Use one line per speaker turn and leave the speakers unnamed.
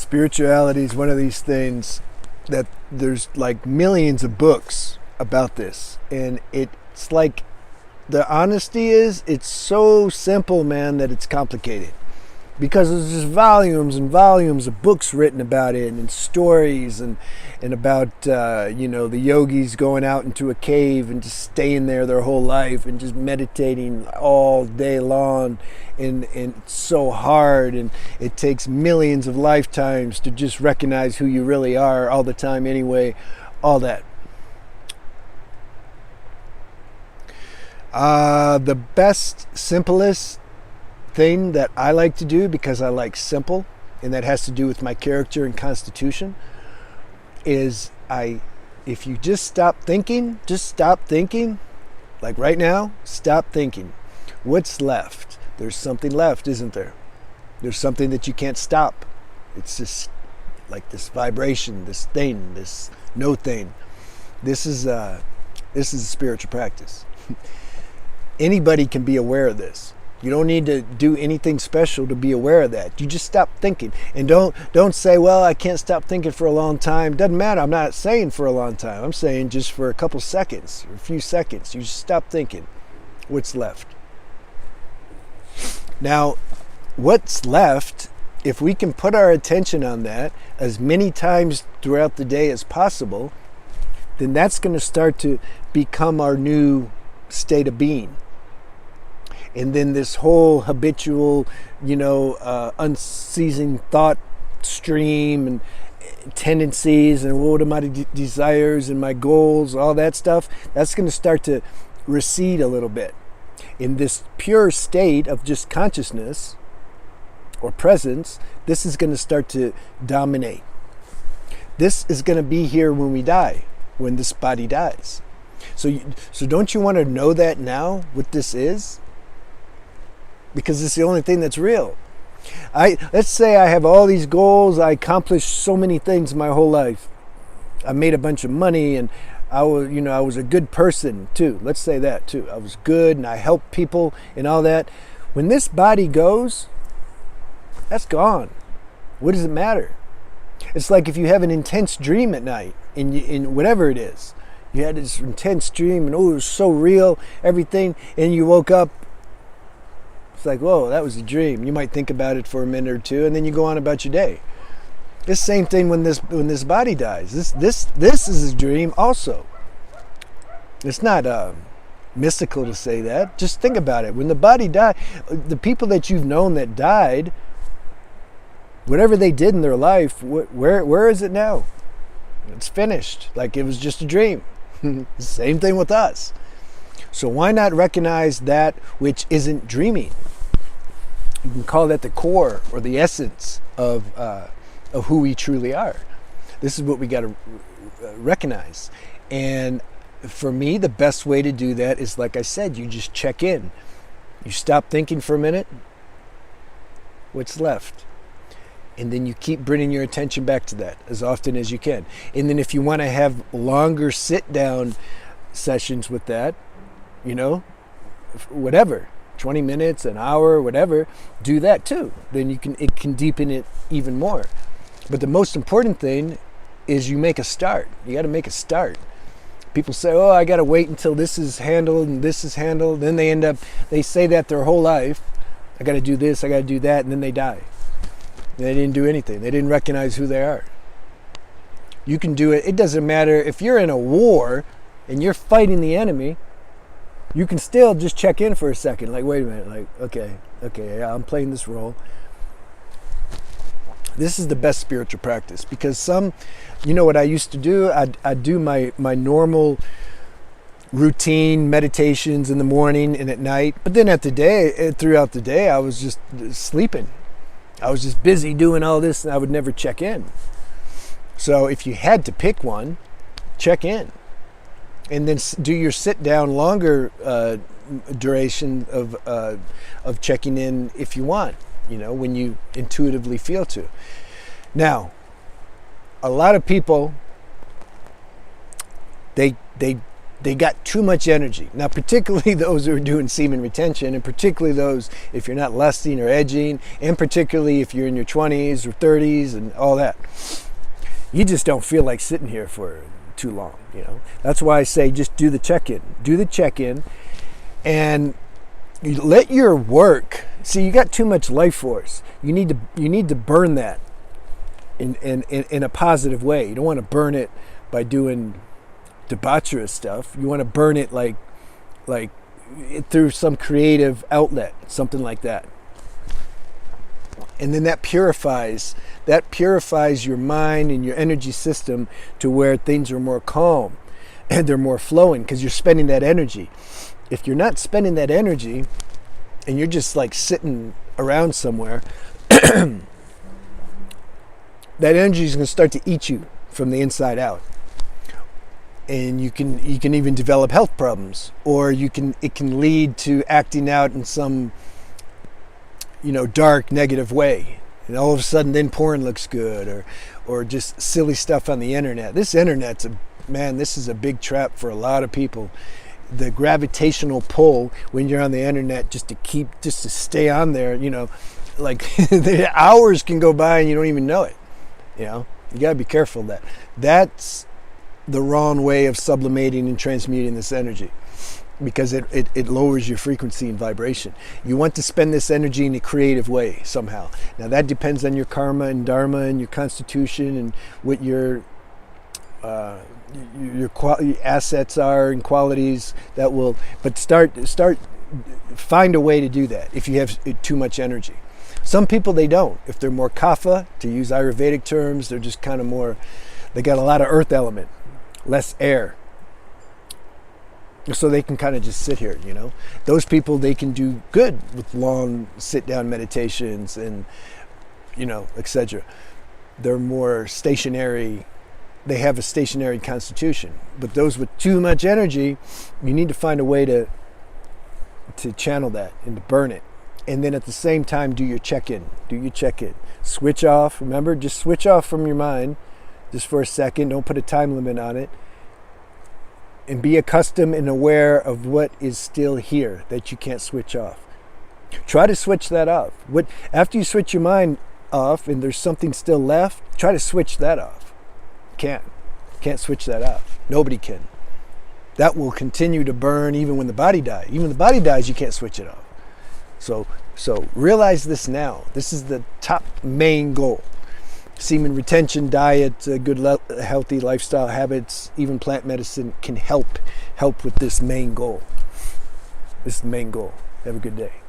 Spirituality is one of these things that there's like millions of books about this, and it's like the honesty is it's so simple, man, that it's complicated, because there's just volumes and volumes of books written about it, and stories and about the yogis going out into a cave and just staying there their whole life and just meditating all day long, and it's so hard, and it takes millions of lifetimes to just recognize who you really are all the time anyway, all that. The best, simplest thing that I like to do, because I like simple, and that has to do with my character and constitution, is if you just stop thinking, like right now, stop thinking. What's left? There's something left, isn't there? There's something that you can't stop. It's just like this vibration, this thing, this no thing. This is a spiritual practice. Anybody can be aware of this. You don't need to do anything special to be aware of that. You just stop thinking. And don't say, well, I can't stop thinking for a long time. Doesn't matter. I'm not saying for a long time. I'm saying just for a couple seconds, or a few seconds. You just stop thinking. What's left? Now, what's left, if we can put our attention on that as many times throughout the day as possible, then that's going to start to become our new state of being. And then this whole habitual, unceasing thought stream and tendencies and what are my desires and my goals, all that stuff, that's going to start to recede a little bit. In this pure state of just consciousness or presence, this is going to start to dominate. This is going to be here when we die, when this body dies. So don't you want to know that now, what this is? Because it's the only thing that's real. Let's say I have all these goals, I accomplished so many things my whole life. I made a bunch of money, and I was a good person too. Let's say that too. I was good and I helped people and all that. When this body goes, that's gone. What does it matter? It's like if you have an intense dream at night, in whatever it is. You had this intense dream, and it was so real, everything, and you woke up. It's like, whoa, that was a dream. You might think about it for a minute or two, and then you go on about your day. This same thing when this body dies. This is a dream also. It's not mystical to say that. Just think about it. When the body died, the people that you've known that died, whatever they did in their life, where is it now? It's finished. Like it was just a dream. Same thing with us. So why not recognize that which isn't dreaming? You can call that the core or the essence of who we truly are. This is what we got to recognize. And for me, the best way to do that is, like I said, you just check in. You stop thinking for a minute. What's left? And then you keep bringing your attention back to that as often as you can. And then if you want to have longer sit-down sessions with that, whatever, 20 minutes, an hour, whatever, do that too. Then it can deepen it even more. But the most important thing is you make a start. You got to make a start. People say, oh, I got to wait until this is handled and this is handled. Then they say that their whole life. I got to do this, I got to do that, and then they die. And they didn't do anything. They didn't recognize who they are. You can do it. It doesn't matter if you're in a war and you're fighting the enemy. You can still just check in for a second. Like, wait a minute. Like, okay, yeah, I'm playing this role. This is the best spiritual practice, because what I used to do? I'd do my normal routine meditations in the morning and at night. But then throughout the day, I was just sleeping. I was just busy doing all this, and I would never check in. So if you had to pick one, check in. And then do your sit down longer duration of checking in if you want, when you intuitively feel to. Now, a lot of people, they they got too much energy. Now, particularly those who are doing semen retention, and particularly those if you're not lusting or edging, and particularly if you're in your 20s or 30s and all that. You just don't feel like sitting here for too long, you know. That's why I say just do the check-in. Do the check-in and you let your work, see, you got too much life force. You need to burn that in a positive way. You don't want to burn it by doing debaucherous stuff. You want to burn it like through some creative outlet, something like that. And then that purifies your mind and your energy system to where things are more calm and they're more flowing because you're spending that energy. If you're not spending that energy and you're just like sitting around somewhere, that energy is going to start to eat you from the inside out. And you can even develop health problems, or it can lead to acting out in some, you know, dark, negative way. And all of a sudden then porn looks good, or just silly stuff on the internet. This internet's this is a big trap for a lot of people. The gravitational pull when you're on the internet just to stay on there, you know, like the hours can go by and you don't even know it. You know, you got to be careful of that. That's the wrong way of sublimating and transmuting this energy, because it lowers your frequency and vibration. You want to spend this energy in a creative way somehow. Now that depends on your karma and dharma and your constitution and what your assets are and qualities that will, but find a way to do that if you have too much energy. Some people, they don't. If they're more kapha, to use Ayurvedic terms, they're just kind of more, they got a lot of earth element, less air. So they can kind of just sit here, you know. Those people, they can do good with long sit-down meditations and, you know, etc. They're more stationary. They have a stationary constitution. But those with too much energy, you need to find a way to channel that and to burn it. And then at the same time, do your check-in. Switch off. Remember, just switch off from your mind just for a second. Don't put a time limit on it. And be accustomed and aware of what is still here that you can't switch off. Try to switch that off. After you switch your mind off and there's something still left, try to switch that off. Can't switch that off. Nobody can. That will continue to burn even when the body dies. Even when the body dies, you can't switch it off. So realize this now. This is the top main goal. Semen retention, diet, good healthy lifestyle habits, even plant medicine can help with this main goal. This is the main goal. Have a good day.